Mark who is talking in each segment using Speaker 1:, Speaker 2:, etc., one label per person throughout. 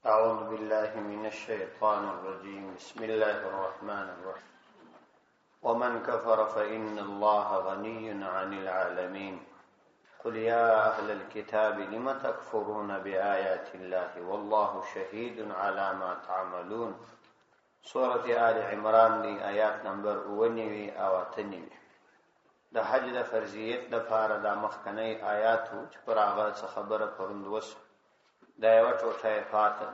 Speaker 1: أعوذ بالله من الشيطان الرجيم. بسم الله الرحمن الرحيم. ومن كفر فإن الله غني عن العالمين. قل يا أهل الكتاب لم تكفرون بآيات الله والله شهيد على ما تعملون. سورة آل عمران دی آیات نمبر 99 او 98. د حج د فرضیت د پاره د مخکنی آیاتو چې پر هغه څه خبره پروند وسو دا یو ټوټه فاتح.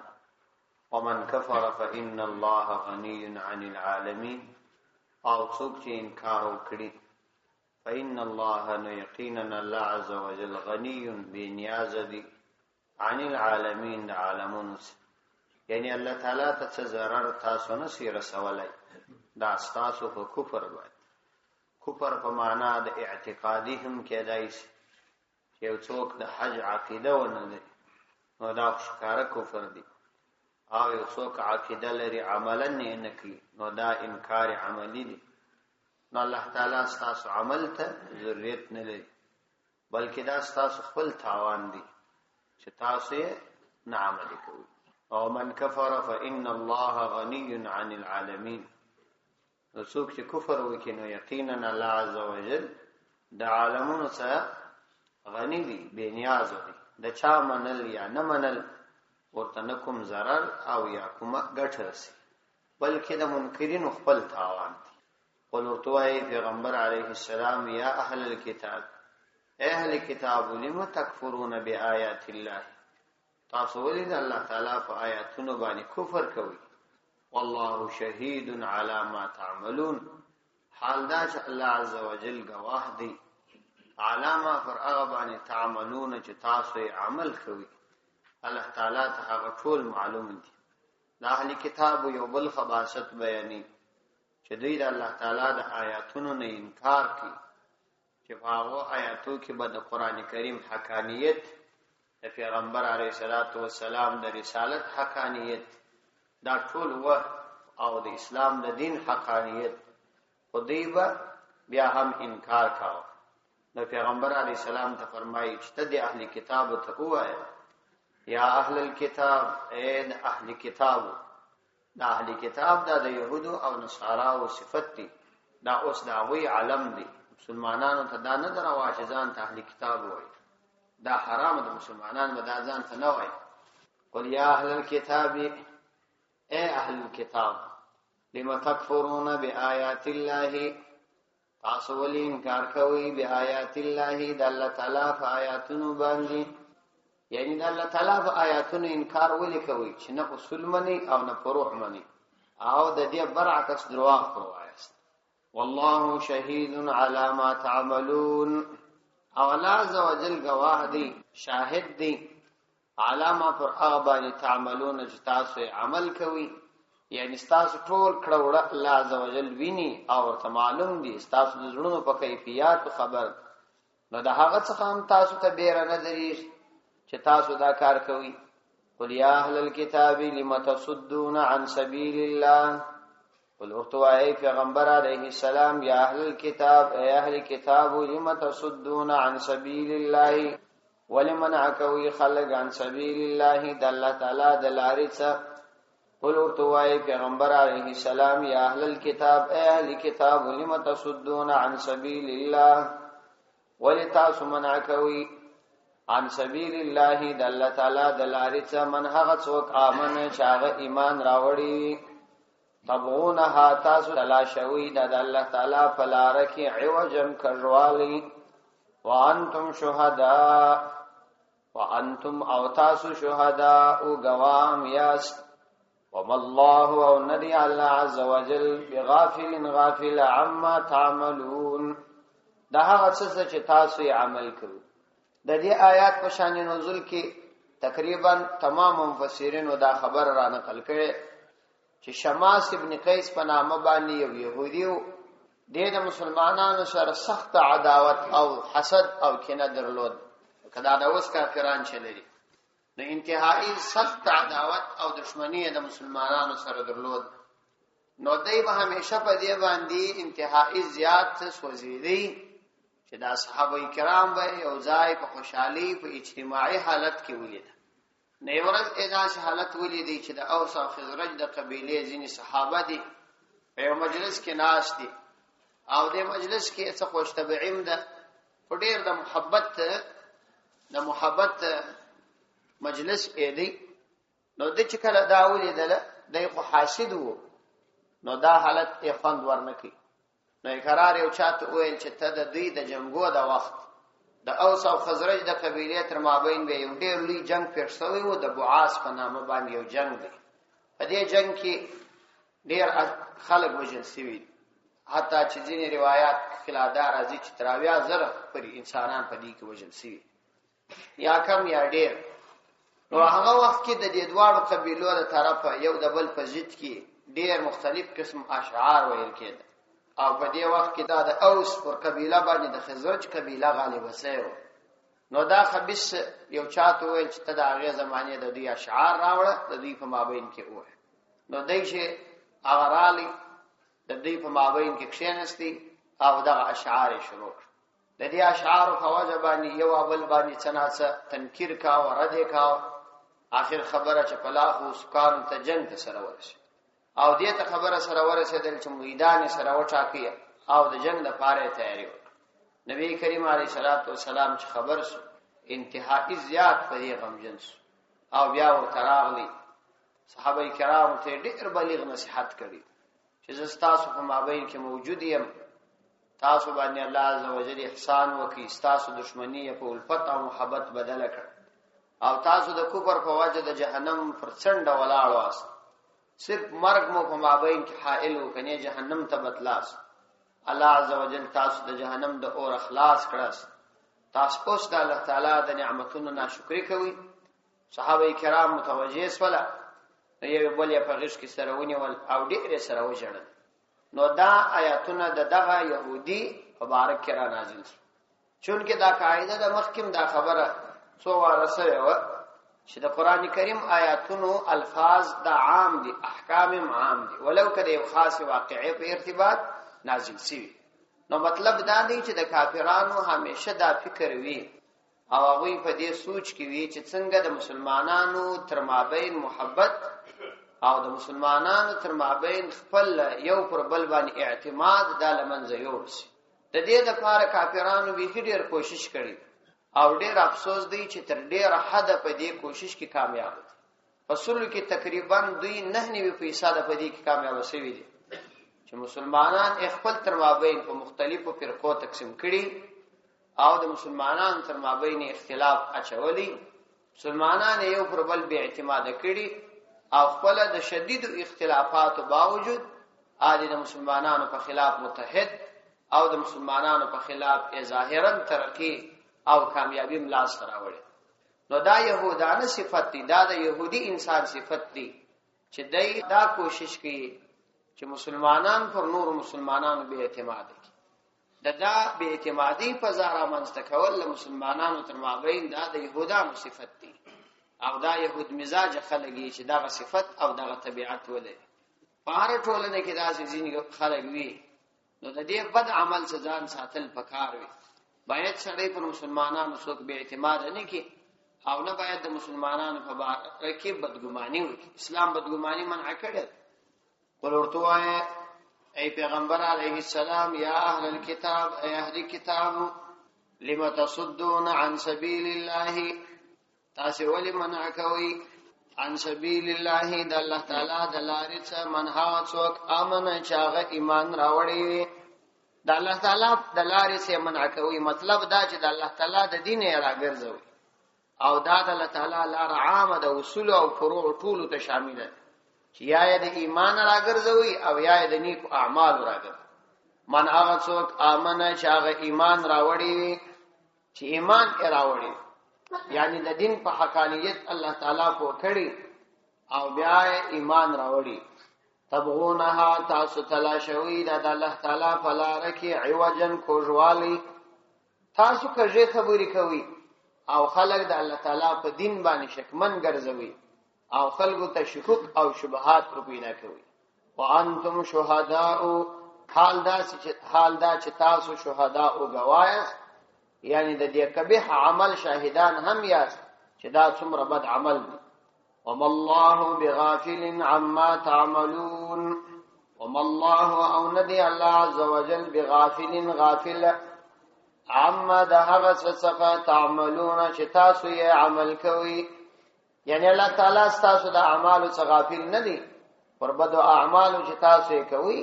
Speaker 1: ومن كفر فإن الله غني عن العالمين. او څوک چې انکار وکړي فإن الله یقینا الله عز وجل غني بنیاز دی عن العالمين د عالمون. یعنی الله تعالی ته څه ضرر تاسو نه سي رسولای دا تاسو په کفر باندې. کفر په معنا د اعتقادي هم کېدای شي چې یو څوک د حج عقیده ونه لري نو دا ښکاره کفر دی، او یو څوک عقیده لري عملا نه کوي نو دا انکار عملی دی. نو الله تعالی ستاسو عمل ته ضرورت نه لري بلکې دا ستاسو خپل تاوان دی چې تاسو یې نه عملي کوئ. او من کفر فإن الله غني عن العالمين. نو څوک چې کفر وکړي نو یقینا الله عز وجل د عالمونو څخه غني دی، بے نیاز دی. د چا منل یا نه منل ورته نه کوم ضرر او یا کومه ګټه رسي بلکې د منکرینو خپل تاوان دی. قل ورته وایي پیغمبر علیه السلام یا اهل الكتاب، اهل کتاب لم تکفرون بآیات الله. تاسو ولې د الله تعالی په آیاتونو باندې کفر کوئ؟ والله شهید علی ما تعملون. حال دا چې الله عز وجل گواه دی علامه پر هغه باندې تعملون چې تاسو عمل کوئ. الله تعالی ته هغه ټول معلوم دي. د اهل کتاب یو بل خباثت بیانې چې دوی د الله تعالی د آیاتونو نه انکار کوي چې په هغه آیاتو کې به د قران کریم حقانیت، د پیغمبر علیه الصلاۃ والسلام د رسالت حقانیت، دا ټول و او د اسلام د دین حقانیت خو دوی به بیا هم انکار کاوه. نو پیغمبر علیه السلام ته فرمایي چې ته د اهل کتاب ته ووایه یا اهل الكتاب، اے د اهل کتاب. د اهل کتاب دا د يهودو او نصاراو صفت دي، دا اوس دا وی علم دي. مسلمانانو ته دا نه دروا چې ځان ته اهل کتاب وایي، دا حرام د مسلمانانو به دا ځان ته نه وایي. قل یا اهل الكتاب، اے اهل الكتاب لم تکفرون بآیات الله. تاسو ولې انکار کوئ بآیات الله د الله تعالی په آیاتونو باندې؟ یعنی د الله تعالی په آیاتونو انکار ولې کوئ چې نه اصول مني او نه فروع مني او د دې برعکس دروغ وایاست. والله شهید علی ما تعملون. او الله عز وجل گواه دی، شاهد دی علی ما پر هغه باندې تعملون چې تاسو عمل کوئ. یعنی تاسو ټول کړه وړه الله عز وجل ویني او ورته معلوم دي، تاسو د زړونو په کیفیت خبر. نو د هغه څخه هم تاسو ته بیره نه درېږي چې تاسو دا کار کوئ. قل یا اهل الكتاب لم تصدون عن سبیل الله. قل ورته وایي پیغمبر علیه السلام یا اهل الكتاب، ای اهل کتاب لم تصدون عن سبیل الله. ولمنع کوي خلق عن سبیل الله د الله تعالی د لارې څخه. قل ورته وایي پیغمبر علیه السلام یا اهل الكتاب، ای اهل کتاب لم تصدون عن سبیل الله. ولتاسو منع کوي عن سبیل الله د الله تعالی د لارې څخه من هغه څوک امن چې هغه ایمان راوړي. تبغونها تاسو تلاشوي د الله تعالی په لار کې عوجن کژوالي. وانتم شهداء، وانتم او تاسو شهداء او گوام یاست. وما الله او ندی الله عز وجل بغافل غافل عما تعملون. دا هغه څه چې تاسو یې عمل کوئ. د دې آیات په شان نزول کې تقریبا تمام مفسرین دا خبر را نقل کړي چې شماس ابن قیس په نامه باندې یو يهودي د مسلمانانو سره سخت عداوت او حسد او کینه درلود. کدا د اوس کافران چلري نو انتهایی سخت عداوت او دشمنی د مسلمانانو سره درلود. نو دوی به همیشه په دې باندې انتهایی زیات سوځېدي چې دا صحابه کرام به یو ځای په خوشحالي په اجتماعي حالت کې ولید. نه یو ورځ داسې حالت ولیدی چې د اوس او خزرج د قبیلې ځینې صحابه دي په یو مجلس کې ناست دي او د مجلس کې څه خوش طبعیم ده په ډېر د محبت مجلس دی نو د چې کله دا ولیدله دی خو حاسد وو نو دا حالت یې خوند ورنکړي نو یې قرار یو چاته وویل چې ته د دوی د جنګو د وخت د اوس او خزرج د قبیلې تر مابین به یو ډېر لوی جنګ پیښ شوی و د بعاث په نامه باندې یو جنګ دی په دې جنګ کې ډېر خلک وژل شوي حتی چې ځینې روایات خلاف دا راځي چې تر 80,000 پورې انسانان په دې کې وژل شوي یا کم یا ډېر نو هغه وخت کې د دې دواړو قبیلو له طرفه یو د بل په ضد کې ډېر مختلف قسم اشعار ویل کېده او په دې وخت کې دا د اوس پر قبیله باندې د خزرج قبیله غالب شوه نو دا خبيث یو چاته ویل چې ته د هغه زمانه د دې اشعار راوړه د دې په مابین کې وای نو دای چې اغرالی د دې په مابین کې کښینستی او دا اشعار شروع د دې اشعار په وجه باندې یو اول باندې څنګه تنکیر کا او رد کا اخر خبره چې پلاخو سکان ته جنگ ته سره ورسي او دې ته خبره سره ورسېدل چې میدان سره وټاکي او د جنگ لپاره تیاری وکړي نبی کریم علیه الصلاۃ والسلام چې خبر سو انتهایی زیات په دې غمجن او بیا ورته راغلي صحابه کرام ته ډېر بلیغ نصیحت کړي چې تاسو په مابین کې موجود یم تاسو باندې الله عزوجل احسان وکي تاسو دشمنی په الفت او محبت بدل کړ او تاسو د کفر په وجه د جهنم پر څنډه ولاړ واست صرف مرګ مو په مابین کې حائل وکنه جهنم ته بتلاس الله عزوجل تاسو د جهنم د اور اخلاص کړاس تاسو اوس د الله تعالی د نعمتونو ناشکری کوي صحابه کرام متوجه سولا یو بل په غش کې سره ونیول او ډېر سره وژړل نو دا آیاتونه دغه يهودي مبارک کرا نازل شو چونکه دا قاعده د مخکم دا خبره څو ورسه و چې د قران کریم آیاتونو الفاظ دا عام دي احکام عام دي ولو کده یو خاص واقعي په ارتباط نازل شي نو مطلب دا دی چې د کافرانو همیشه دا فکر وي او هغه په دې سوچ کې وي چې څنګه د مسلمانانو تر مابین محبت او د مسلمانانو تر مابین خپل یو پر بل باندې اعتماد د لمنځه یوړي د دې لپاره کافرانو به ډېر کوشش کړي او ډېر افسوس دی چې تر ډېر حد په دې کوشش کې کامیاب دي اصول کې تقریبا 2.9% په دې کې کامیاب شوي دي چې مسلمانان خپل تر مابین په مختلفو فرقو تقسیم کړي او د مسلمانانو تر مابین اختلاف اچولي مسلمانان یو پر بل به اعتماد کړي او خپل د شدید اختلافاتو باوجود عادي د مسلمانانو په خلاف متحد او د مسلمانانو په خلاف ظاهرا ترقی او کامیابی ملاس راوړي نو دا يهودانه صفت دي دا د يهودي انسان صفت دي چې دای دا کوشش کوي چې مسلمانان پر نور مسلمانانو به اعتماد کوي دا به اعتمادي په ځای منځتکول مسلمانانو تر مابین دا د يهودانو صفت دي او دا يهود مزاج خلګي چې دا صفت او دا طبيعت ولري په هر ټولنه کې دا ځینې خلک وي نو د دې بد عمل ځان ساتل پکار وي باید سړی پر مسلمانانو څوک به اعتماد نه کوي او نه باید د مسلمانانو په اړه کې بدګماني وکړي اسلام بدګماني منع کړي قل ورته ای پیغمبر علیه السلام یا اهل الكتاب ای اهل کتاب لم تصدون عن سبیل الله تاسو ولې منع کوي عن سبیل الله د الله تعالی د لارې څخه منها څوک امن چې هغه ایمان راوړي د الله تعالی د لارې څخه منع کوي مطلب دا چې د الله تعالی د دین یې راګرځوي او دا د الله تعالی لار عامه د اصول او فروع ټول ته شامل دي چې یا د ایمان راګرځوي او یا د نیک اعمال راګرځوي من هغه څوک امن چې هغه ایمان راوړي چې ایمان یې راوړي یعنی د دین په حقانیت الله تعالی کو کړی او بیا ایمان راوړي تبغونها تاسو تلاشوي د الله تعالی په لار کې عوجن کوژوالي تاسو کژه خبرې کوي او خلک د الله تعالی په دین باندې شکمن ګرځوي او خلکو ته شکوک او شبهات پیدا کوي وانتم شهداء حال دا چې تاسو شهداء او گواهی یعنی د دې کبیح عمل شاهدان هم یاست چې دا څومره بد عمل دی وما الله بغافل عما تعملون وما الله او ندي الله عز وجل بغافل غافل عما دهغه څخه تعملون چې تاسو یې عمل کوي یعنی الله تعالی تاسو د اعمالو څخه غافل نه دی پر بدو اعمالو چې تاسو یې کوي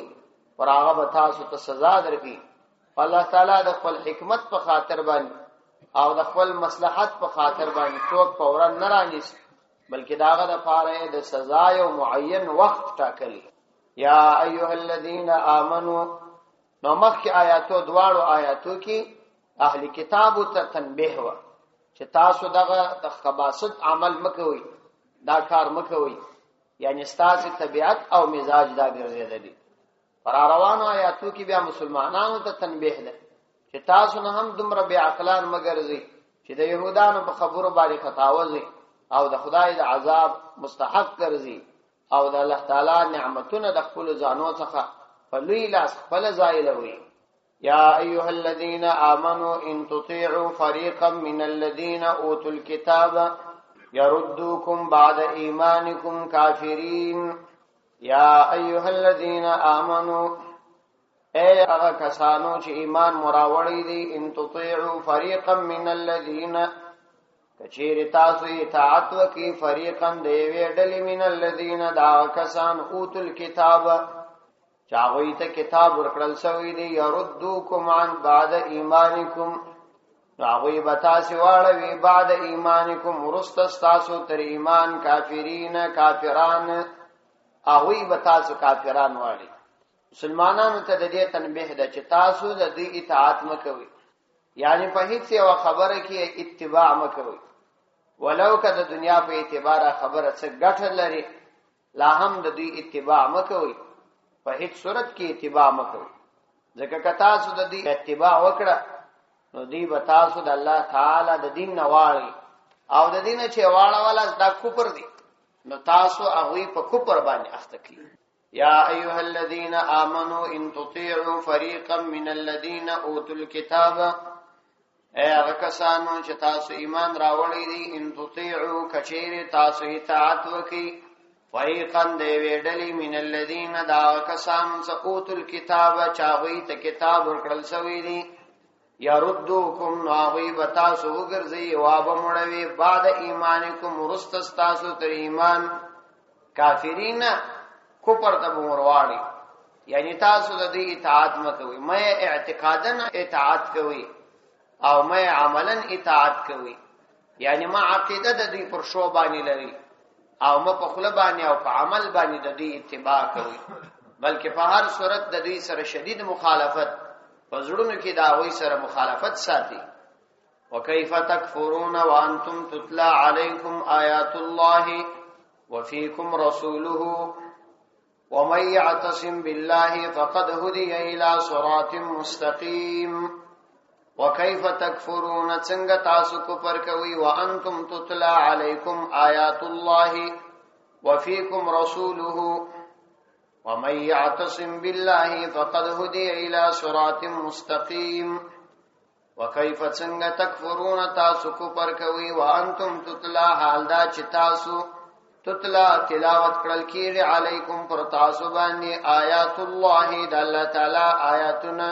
Speaker 1: پر هغه به تاسو ته سزا درکړي الله تعالی د خپل حکمت په خاطر باندې او د خپل مصلحت په خاطر باندې څوک فورا نه رانیسي بلکې داغه د پاره د سزا یو معین وخت ټاکلی یا ایها الذین آمنو نو مخکې آیاتو دواړو آیاتو کې اهل کتابو ته تنبیه و چې تاسو دغه د خباثت عمل مکوئ دا کار مکوئ یعنی ستاسو طبیعت او مزاج دا ګرځېدلی پر روانو آیاتو کې بیا مسلمانانو ته تنبیه ده چې تاسو نه هم دومره بې عقلان مګرځئ چې د يهودانو په خبرو باندې خطاوځئ او د خدای د عذاب مستحق ګرځئ او د الله تعالی نعمتونه د خپل ځانو څخه په لوی لاس خپل زایلوي یا ایها الذین آمنوا ان تطیعوا فريقا من الذين اوتوا الكتاب يردوكم بعد ایمانکم کافرین یا ایها الذین آمنوا اے هغه کسانو چې ایمان مراوړی دي ان تطیعوا فريقا من الذين کچیر تاسو اطاعت وکي فريقا دی ویډل من الذين دا کسان اوتل الكتاب چاوي ته کتاب ورکړل شوی دی يردوکم عن بعد ایمانکم راوی بتا سیواړوي بعد ایمانکم ورست تاسو تر ایمان کافرین کافران اوی بتا سو کافران واړي مسلمانانو ته د دې تنبیه ده چې تاسو د دې اطاعت مکوئ یعنی په هیڅ یو خبره کې اتباع مکوئ ولو که د دنیا په اعتبار خبره څه ګټه لري لا هم د دې اتباع مکوئ په هیڅ صورت کې اتباع مکوئ ځکه که تاسو د دې اتباع وکړه نو دې به تاسو د الله تعالی د دین نه واړی او د دین چې واړه والا دا کفر دی نو تاسو هغه په کفر باندې اخته کی یا ایها الذین آمنوا ان تطیعوا فريقا من الذين اوتوا الكتاب اے هغه کسانو چې تاسو ایمان راوړی دي ان تطیعوا کچیر تاسو اطاعت وکي فريقا دی ویډلی من الذين دا کسانو چې اوتوا الكتاب چاوي ته کتاب ورکړل شوی دی يردوکم ناوی بتاسو وګرځي واب مړوي بعد ایمانکم ورستستاسو تر ایمان کافرین کفر ته مورواړي یعنی تاسو د دې اطاعت مکوئ مې اعتقادا اطاعت کوئ او مې عملا اطاعت کوئ یعنی ما عقیده د دې پر شو باندې لري او ما په خله باندې او په عمل باندې د دې اتباع کوئ بلکې په هر صورت د دې سره شدید مخالفت پزړونو کې دا وای سره مخالفت ساتي وکيف تکفرون وانتم تتلى عليكم آیات الله وفيكم رسوله ومن يعتصم بالله فقد هدي الى صراط مستقيم وكيف تكفرون څنګه تاسو کفر کوي وانتم تتلى عليكم آیات الله وفيكم رسوله ومن يعتصم بالله فقد هدي الى صراط مستقيم وكيف څنګه تکفرون تاسو کفر کوي وانتم تتلى حال دا چې تاسو تتلا تلاوت کړل کېږي علیکم پر تاسو باندې آیات الله د الله تعالی آیاتنا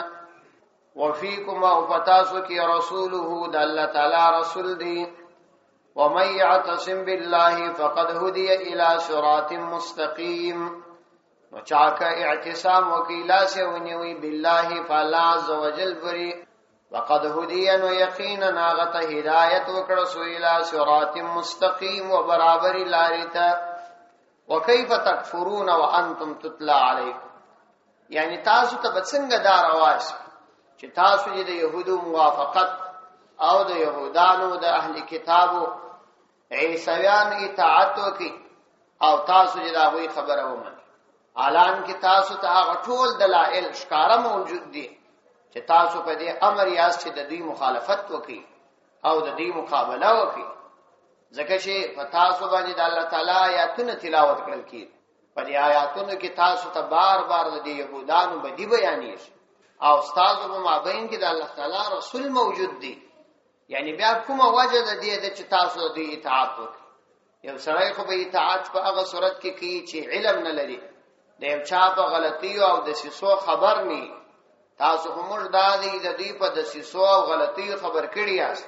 Speaker 1: وفيكم او فتاسو کې رسوله د الله تعالی رسول دی ومن يعتصم بالله فقد هدي الى صراط مستقيم وچاکه اعتصام وکیلا سے ونیوی بالله فلا عز وجل بری وقد هدي يقينا ناغت هدايت وکړه سو الى صراط مستقيم وبرابر لارتا وكيف تكفرون وانتم تتلى عليكم یعنی تاسو ته بڅنګ دار आवाज چې تاسو د يهودو موافقت او د يهودانو د اهل کتابو عیسویان اطاعت وکي او تاسو د هغه خبره ومنئ اعلان کې تاسو ته هغه ټول دلایل ښکارا موجود دي چې تاسو په دې امر یاست چې د دې مخالفت وکړي او د دې مقابله وکړي ځکه چې په تاسو باندې د الله تعالی آیاتونه تلاوت کړل کیږي په دې آیاتونو کې تاسو ته بار بار د يهودانو بدی بیانېږي او تاسو په مابین کې د الله تعالی رسول موجود دی یعنی بیا کومه وجه د دې چې تاسو د اطاعت وکړي یو سړی خو به اطاعت په هغه صورت کې کوي چې علم نه لري، د یو چا په غلطي او د سیسو خبر نه. تاسو هم دادی د دې په د سیسو او غلطي خبر کړی یاست،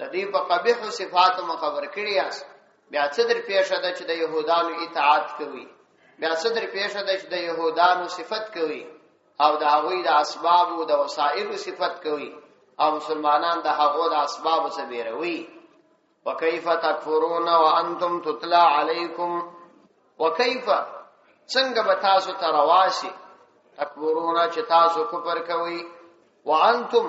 Speaker 1: د دې په قبیح صفات مو خبر کړی یاست. بیا څه در پیښه ده چې د يهودانو اطاعت کوي، بیا څه در پیښه ده چې د يهودانو صفت کوي او د هغوی د اسباب او د وسایل صفت کوي او مسلمانان د هغو د اسباب څخه بیروي. وکيف تکفرون وانتم تتلى عليكم، وکيف څنګه به تاسو ترواشي تکفرون چې تاسو کفر کوي، وانتم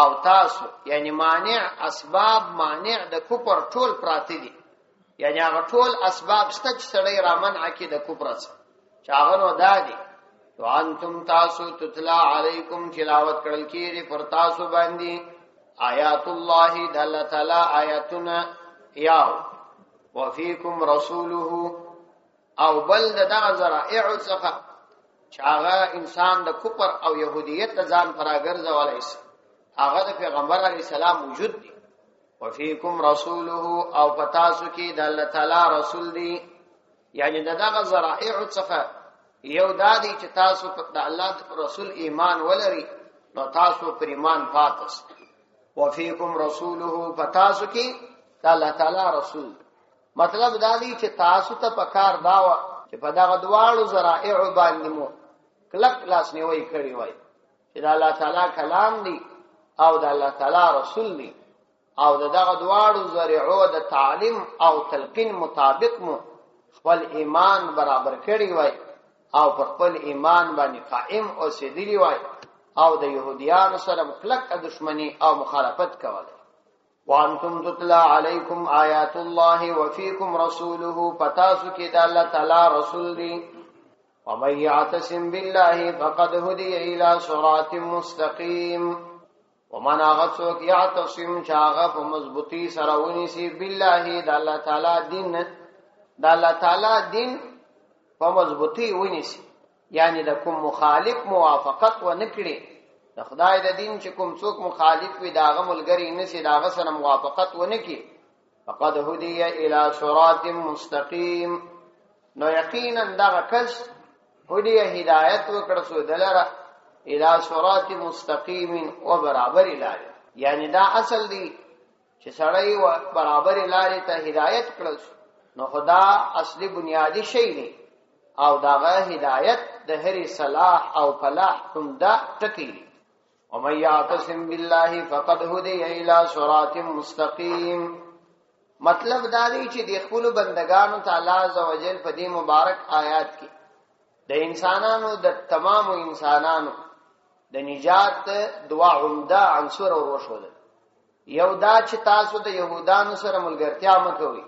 Speaker 1: او تاسو یعنی مانع اسباب مانع د کفر ټول پراته دي، یعنی هغه ټول اسباب ست چې سړی را منع کی د کفر څخه چې هغه نو دادي. وانتم تاسو تتلا علیکم تلاوت کړل کیږي پر تاسو باندې آیات الله د الله تعالی آیاتنا یاو وفیکم رسوله او بل دغه ذرائع څخه چې هغه انسان د کفر او يهودیت ځان فراګرځولای شي، هغه د پیغمبر علی السلام وجود دی. وفیکم رسوله او پتاسو کې د الله تعالی رسول دی، یعنی دغه ذرائع څخه یو دادی چې تاسو د الله رسول ایمان ولري نو تاسو پر ایمان پاتس. وفیکم رسوله پتاسو کې د الله تعالی رسول، مطلب دادی چې تاسو ته پکار داوا چې په دغه دواړو ذرائع باندې مو کلک لاس نیوي کړی وای چې د الله تعالی کلام دی او د الله تعالی رسول دی، او دغه دواړو ذرائعو د تعلیم او تلقین مطابق مو خپل ایمان برابر کړی وای او پر خپل ایمان باندې قائم اوسېدلی وای او د يهوديانو سره مطلق دښمنی او مخالفت کوله. وانتم تتلا علیکم آیات الله وفیکم رسوله پتاسو کې د الله تعالی رسول دی. ومن يعتصم بالله فقد هدي الى صراط مستقيم، ومن اغسوک يعتصم چاغه په مضبوطی سره ونیسی بالله د الله تعالی دین، د الله تعالی دین په مضبوطی ونیسی، یعنی د کوم مخالف موافقت و نکړي، د خدای د دین چې کوم څوک مخالف وي داغه ملګری نسی داغه سره موافقت و نکړي، فقد هدي الى صراط مستقيم، نو یقینا دغه کس هدي هدایت وکړه سو دلره الى صراط مستقيم و برابر لاره، یعنی دا اصل دی چې سړی و برابر لاره ته هدایت کړل نو خدا اصلي بنیادی شی دی او داغه هدایت د هرې صلاح او فلاح عمده ټکی دی. ومن يعتصم بالله فقد هدي الى صراط مستقيم، مطلب دا دی چې د خپل بندگانو تعالی عزوجل په دې مبارک آیات کې د انسانانو د تمام انسانانو د نجات دعا عمده عنصر او وشول. یو دا چې تاسو د يهودانو سره ملګرتیا مکوئ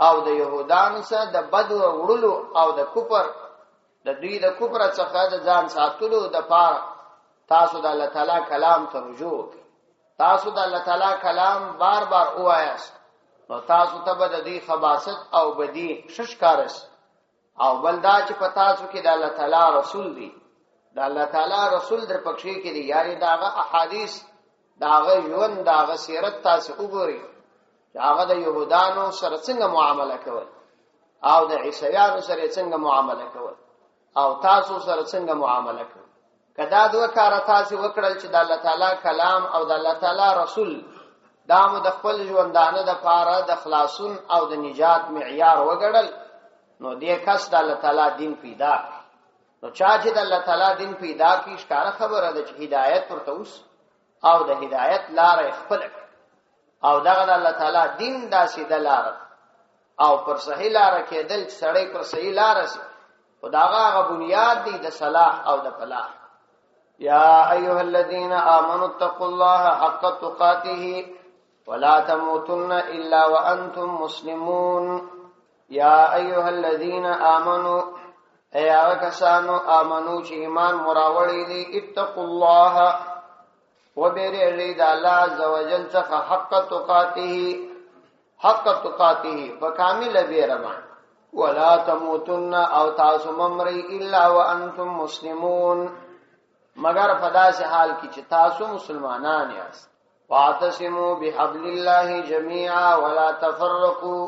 Speaker 1: او د يهودانو سره د بد وړلو او د کفر د دوی د کفر څخه د ځان ساتلو د پاره تاسو د الله تعالی کلام ته رجوع وکړئ. تاسو د الله تعالی کلام بار بار وایاست نو تاسو ته به د دې خباثت او بدی ششکارس، او بل دا چې په تاسو کې د الله تعالی رسول دی، د الله تعالی رسول در پښې کې دی، یاري داغه احادیث داغه ژوند داغه سیرت تاسو وګورئ چې هغه د يهودانو سره څنګه معامله کول او د عیسویانو سره څنګه معامله کول او تاسو سره څنګه معامله کول. کدا دوه کار تاسو وکړل چې د الله تعالی کلام او د الله تعالی رسول دا مو د خپل ژوندانه د پاره د خلاصون او د نجات معیار وګړل نو دې کس د الله تعالی دین پیدا. نو چا چې د الله تعالی دین پیدا کی ښکارا خبره ده چې هدایت ورته اوس او د هدایت لار خپل او دغه د الله تعالی دین داسې د لار او پر صحیح لار کېدل سړی پر صحیح لار سي خداغه غ بنیاد دی د صلاح او د فلاح. یا ایها الذين امنوا اتقوا الله حق تقاته ولا تموتن الا وانتم مسلمون. یا ایها الذين امنوا اے هغه کسانو امنو چې ایمان مراوړی دي اتقوا الله وبرئ د الله عزوجل څخه حق تقاته فکامل بیرمان ولا تموتن او تاسو ممری الا وانتم مسلمون مگر په داسې حال کې چې تاسو مسلمانان یاست. واعتصموا بحبل الله جميعا ولا تفرقوا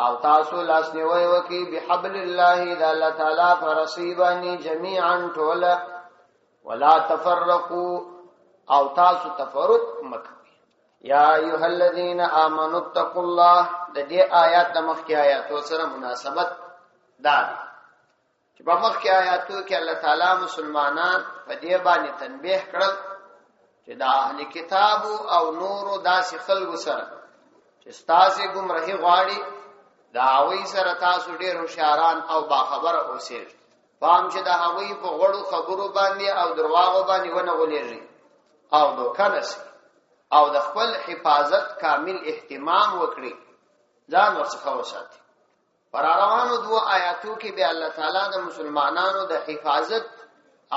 Speaker 1: او تاسو لاس نیوي وکي بحبل الله د الله تعالی فرصيباني جميعا طول ولا تفرقوا او تاسو تفرق مکوي یا ایها الذين امنوا اتقوا الله د دې آیات د مخکې آیاتو سره مناسبت ده چې په مخکې آیاتو کې الله تعالی مسلمانان په دې باندې تنبیه کړل چې د اهل کتاب او نورو داسې خلکو سره چې ستاسو گمراهي غواړي دا هغوی سره تاسو ډېر هوښیاران او باخبره اوسئ پام چې د هغوی په غوړو خبرو باندې او درواغو باندې ونه غولېږئ او دوکه نشئ او د خپل حفاظت کامل اهتمام وکړي ځان ورڅخه وساتئ پر روانو دوه آیاتو کې به الله تعالی د مسلمانانو د حفاظت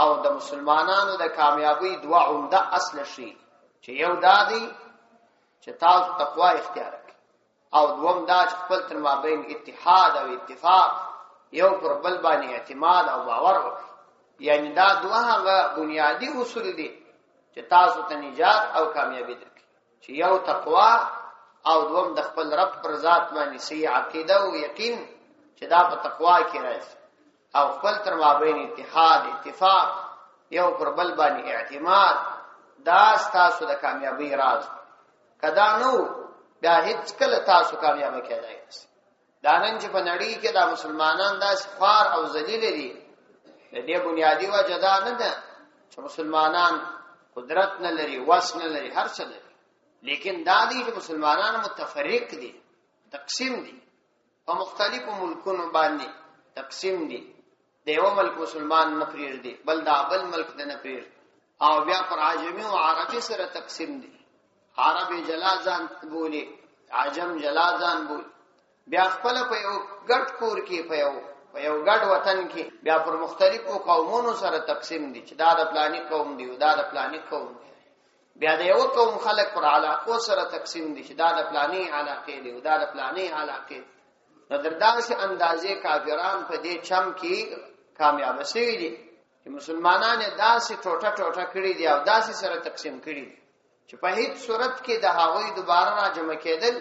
Speaker 1: او د مسلمانانو د کامیابی دوه عمده اصل شي چې یو دادی چې تاسو تقوا اختیار کړئ او دوم دا چې خپل تر مابین اتحاد او اتفاق یو پر بل باندې اعتماد او باور وکړي یعنی دا دوه هغه بنیادی اصول دي چې تاسو ته نجات او کامیابی درکړي چې یو تقوا او دوم د خپل رب پر ذات باندې صحیح عقیده او یقین چې دا په تقوا کې راځي او خپل تر مابین اتحاد اتفاق یو پر بل باندې اعتماد دا تاسو د کامیابی راز کدا نو بیا هیڅ کله تاسو کامیاب کېدای نشئ دا نن چې په نړۍ کې د مسلمانان دا سفار او ذلیل دي د دې بنیادی وجه دا نه ده چې مسلمانان قدرت نه لري وس نه لري هر څه لري لیکن دا دي چې مسلمانان متفرق دي تقسیم دي په مختلفو ملکونو باندې تقسیم دي د یو ملک مسلمان نه پریږدي بل دا بل ملک نه پریږدي او بیا پر عجمی او عربي سره تقسیم دي عربي جلازان بولی عجم جلازان بولی بیا خپل په یو ګډ کور کې په یو ګډ وطن کې بیا پر مختلفو قومونو سره تقسیم دي چې دا د پلاني قوم دی او دا د پلاني قوم دی بیا د یو قوم خلک پر علاقو سره تقسیم دي چې دا د پلاني علاقې دی او دا د پلاني علاقې نو دردانسي اندازې کافران په دې چم کې کامیاب شوي دي چې مسلمانان داسې ټوټه ټوټه کړي دي او داسې سره تقسیم کړي دي چې په هیڅ صورت کې د هغوی دوباره را جمع کېدل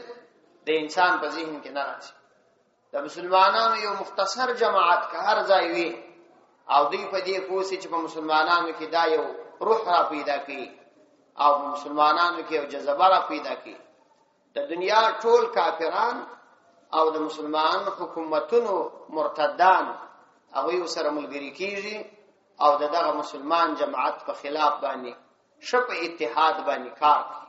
Speaker 1: د انسان په ذهن کې نه راځي د مسلمانانو یو مختصر جماعت که هر ځای وي او دوی په دې پوه شي چې په مسلمانانو کې دا یو روح را پیدا کړي او په مسلمانانو کې یو جذبه را پیدا کړي د دنیا ټول کافران او د مسلمان حکومتونو مرتدان هغوی سره ملګري کیږي او دغه مسلمان جماعت په خلاف باندې شپ اتحاد باندې کار کوي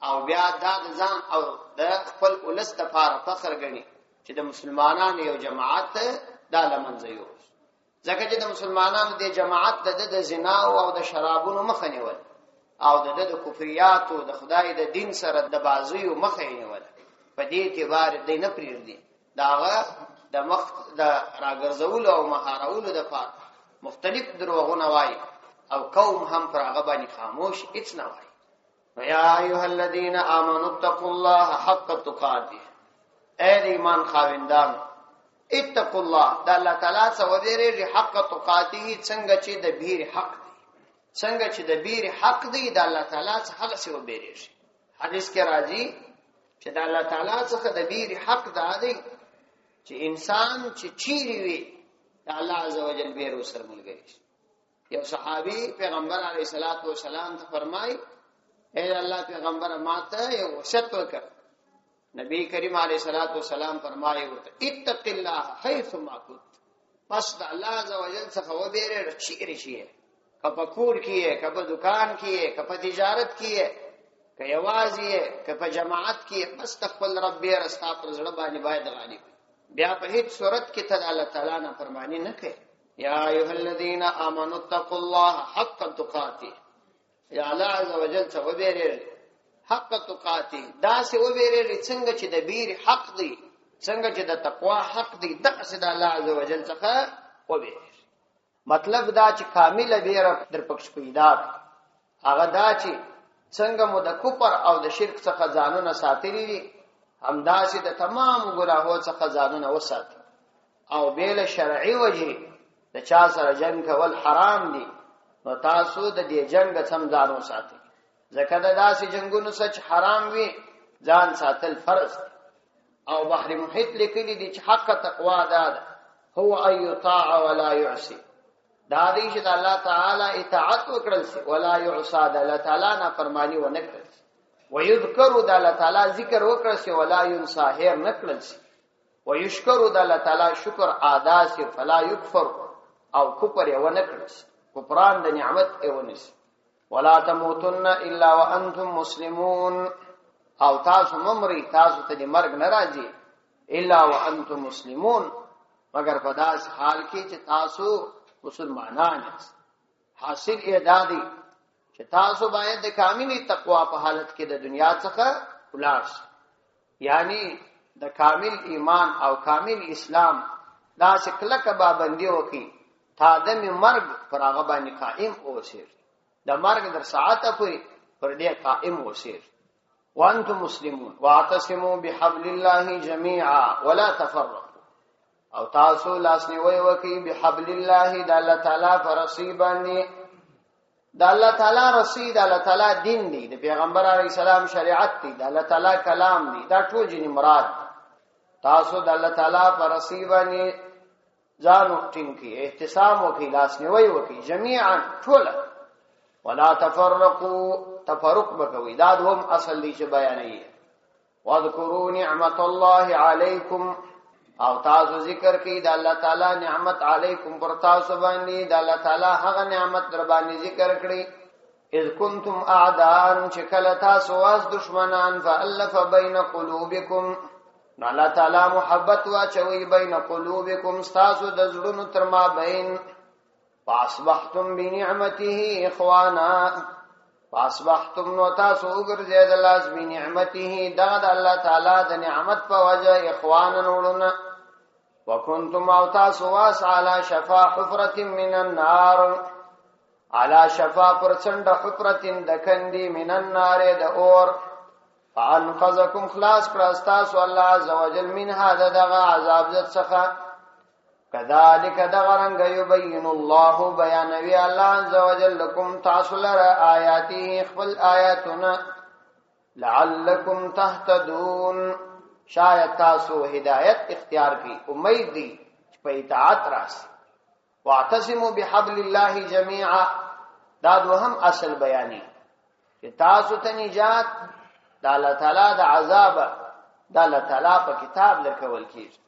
Speaker 1: او بیا د ځان او د خپل ولس د لپاره فخر غني چې د مسلمانانو یو جماعت د لمنځه یو ځکه چې د مسلمانانو د جماعت د زنا او د شرابونو مخه نیول او د کفریات او د خدای د دین سره د بازی مخه نیول په دې اعتبار د نه پریږدي داغه د مخ د راګرځول او مهارولو د لپاره مختلف دروغونه وایي او قوم هم پر هغه باندې خاموش هیڅ نه وایي یا ایها الذین آمنوا اتقوا الله حق تقاته اے ایمان خاوندان اتقوا الله د الله تعالی څخه ویریږي حق تقاته څنګه چې د بیر حق دی څنګه چې د بیر حق دی د الله تعالی څخه هغه څه ویریږي حدیث کې راځي چې د الله تعالی څخه د بیر حق دی چې انسان چې چیرې وي د الله عزوجل بیر وسر ملګری یو صحابي پیغمبر علیه الصلاۃ والسلام ته فرمای اے الله پیغمبر ماته یو وصیت وکړ نبی کریم علیه الصلاۃ والسلام فرمایي ورته اتق الله حيث ما كنت پس د الله عزوجل څخه وبېره چیرې شي کپه کور کیه کپه دکان کیه کپه تجارت کیه که یوازې کپه جماعت کیه بس خپل رب یې رستا پر زړه باندې باید غالب بیا په هیڅ صورت کې ته الله تعالی نه فرمانی نه کوي یا ایها الذین آمنوا اتقوا الله حق تقاته یا الله عزوجل څخه وبېره حق تقاته دا سه وبېره څنګه چې د بیر حق دی څنګه چې د تقوا حق دی دغه سه د الله عزوجل څخه وبېره مطلب دا چې کامل بیره در پکښ پیدا هغه دا چې څنګه مو د کفر او د شرک څخه ځانونه ساتلی دي همداسې د تمام ګناهونو څخه ځانونه وساتي او بیل شرعي وجه د چا سره جنگ کول حرام دي نو تاسو د دې جنگ څخه ځانو ساتي ځکه دا داسې جنگونو سچ حرام وي ځان ساتل فرض او بحر محیط لیکلی دي چې حق تقوا ده هو ان يطاع ولا يعصي، دا دې چې د الله تعالی اطاعت وکړل سي ولا يعصى، د الله تعالی نه فرمانی و نه کړل سي، ويذكر د الله تعالی ذکر وکړل سي ولا ينسى هیر نه کړل سي، ويشكر د الله تعالی شکر ادا سي فلا يكفر او کفر یې و نه کړل سي، کفران د نعمت یې و نه سي. ولا تموتن الا وانتم مسلمون، او تاسو ممری تاسو ته د مرګ ناراضي الا وانتم مسلمون، مگر په داس حال کې چې تاسو مسلمانان یاست. حاصل اعدادي چې تاسو باید د کاملی تقوا په حالت کې د دنیا څخه خلاص، یعنی د کامل ایمان او کامل اسلام دا شکل کا پابندي وکي تا د مرګ پر هغه باندې قائم اوسئ، د مرګ در ساعت پر دې قائم اوسئ. وانتم مسلمون واعتصموا بحبل الله جميعا ولا تفرقوا، او تاسو لاسنیوي وکي بحبل الله د الله تعالی پر رسی باندې، د الله تعالی رسی د الله تعالی دین دی، د پیغمبر علیه السلام شریعت دی، د الله تعالی کلام دی، دا ټول جنی مراد. تاسو د الله تعالی پر رسی باندې ځان ټینګي احتسام وکي لاسنیوي وکي جميعا ټول. ولا تفرقوا تفرق بکوي، دا دوم اصل دی چې بیانوي. واذکروا نعمت الله علیکم، او تاسو ذکر کړئ د الله تعالی نعمت علیکم پر تاسو باندې، د الله تعالی هغه نعمت در باندې ذکر کړئ. اذ کنتم اعداء، چې کله تاسو واس دشمنان، فالف بین قلوبکم، نو الله تعالی محبت واچوي بین قلوبکم تاسو د زړونو تر ما بین، فاصبحتم بنعمته اخوانا، فاصبحتم نو تاسو وګرځید الله بنعمته دغه د الله تعالی د نعمت په وجه اخوانا وړونه. وکنتم او تاسو واس علی شفا حفرة من النار، علی شفا پر څنډه حفرة د کندي من النار د اور، فانقذکم خلاص کړه تاسو الله عز وجل منها دغه عذاب څخه. كذلك دغرنگ يبين الله بیانوی الله عز وجل لكم تاسو لرا آیاته خپل آیاتنا لعلكم تهتدون، شاید تاسو هدایت اختیار کی، امید دی په اطاعت راس. واعتصموا بحبل الله جميعا، دا دوهم اصل بیانی چې تاسو ته نجات د الله تعالی د عذاب د الله تعالی په کتاب لکول کیږي.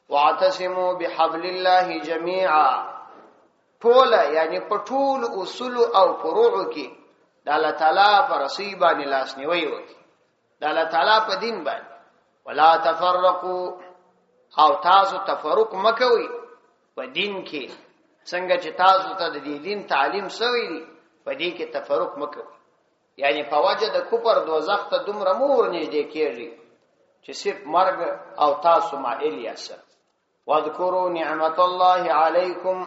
Speaker 1: واعتصموا بحبل الله جميعا، ټول یعنی په ټول اصول او فروع کې د الله تعالی پر رسی باندې لاس نیوي وکړي، د الله تعالی په دین باندې. ولا تفرقوا، او تاسو تفرق مکوئ په دین کې، څنګه چې تاسو ته د دین تعلیم شوی دی په دې کې تفرق مکوئ، یعنی په وجه د کفر دوزخ ته دومره مور نږدې کېږي چې صرف مرګ او تاسو مائل یاست. واذکروا نعمت الله علیکم،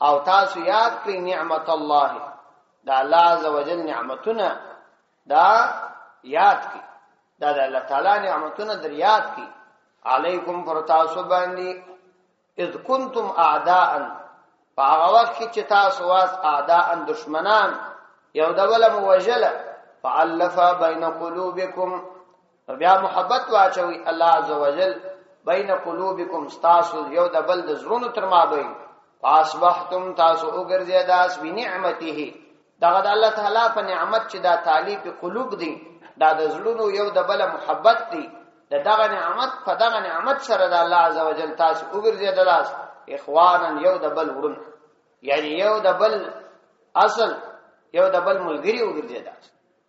Speaker 1: او تاسو یاد کړئ نعمت الله دا الله عز وجل نعمتونه، دا یاد کړئ، دا د الله تعالی نعمتونه در یاد کړئ علیکم پر تاسو باندې. اذ کنتم اعداء، فهغه وخت کې چې تاسو واس اعداء دشمنان، یو د بل موجله، فالف بین قلوبکم، بیا محبت واچوي الله عز وجل بین قلوبکم تاسو یو د بل د زړونو تر ما بین. فاصبحتم تاسو وګرځیداس بنعمته، دغه د الله تعالی په نعمت چې دا تعلیف قلوب دی، دا د زړونو یو د بل محبت دی، دغه نعمت په دغه نعمت سره د الله عز وجل تاسو وګرځیداس اخوانا یو د بل ورن، یعنی یو د بل اصل یو د بل ملګری وګرځیداس.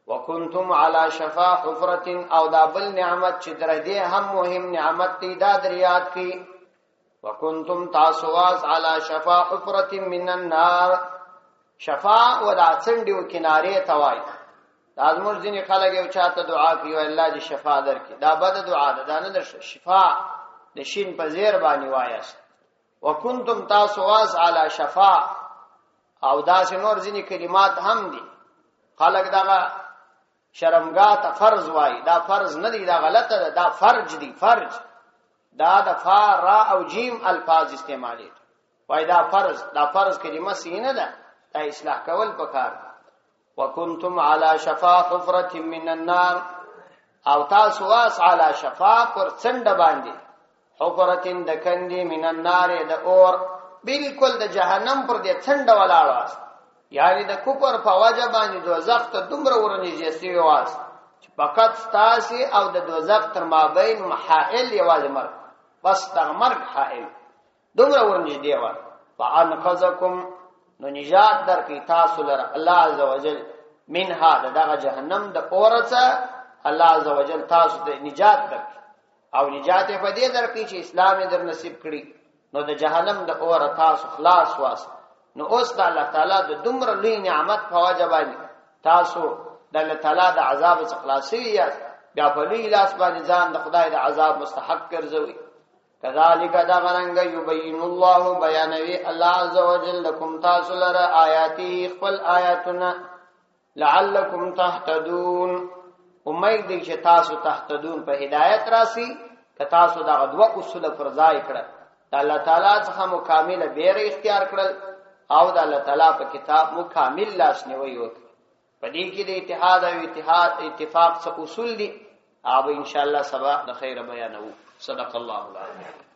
Speaker 1: وکنتم علی شفا حفرة، او دا بل نعمت چې در دې هم مهم نعمت دی دا در یاد کی. وکنتم تاسو واس علی شفا حفرة من النار، شفا و دا څنډیو کنارې توای. دا زموږ ځینې خلک یو چاته دعا کوي الله دې شفا درکړي، دا بد دعا ده، دا نه در شفا د شین په زیر باندې وایاست. وکنتم تاسو واس علی شفا، او دا نور ځینې کلمات هم دي خلک دغه شرمګاه ته فرض وای، دا فرض نه دی، دا غلطه ده، دا فرج دی، فرج دا د فا را او جیم الفاظ استعمالي وای، دا فرض کلمه سینه ده، دا اصلاح کول پکار. وکنتم علی شفا حفرة من النار، او تاسو واس علی شفا پر څنډه باندې حفرتین د کندې من النار د اور بالکل د جهنم پر دې څنډه ولاړ واس یعنی د کوپر په وجه باندې دوزخ ته دومره ورنږدې سی واس چې فقط ستاسي او د دوزخ تر مابین محائل یوازې مرګ بس د مرګ حائل دومره ورنږدې و فانقذکم نو نجات درکې تاسو لره الله عزوجل منها دغه جهنم د اورڅه الله عزوجل تاسو ته نجات درکې او نجات په دې درکې چې اسلام در نصیب کړي نو د جهنم د اور تاسو خلاص واس نو اوس د الله تعالی د دومره لوی نعمت په وجه باندې تاسو د الله تعالی د عذاب څخه خلاصي یاست بیا په لوی لاس باندې ځان د خدای د عذاب مستحق ګرځوي کذالک دا غرنګ یبین الله بیانوي الله عزوجل لكم تاسو لره آیاتی خپل آیاتنا لعلکم تهتدون امید دې چې تاسو تهتدون په هدایت راسي که تاسو دا غدوه اصول فرضای کړه د الله تعالی څخه مکمل بیره اختیار کړل او د الله تعالی په کتاب مکمل لاس نیوي وکړه په دې کې د اتحاد او اتفاق څخه اصول دي او ان شاء الله سبا د خیر بیانو صدق الله العظیم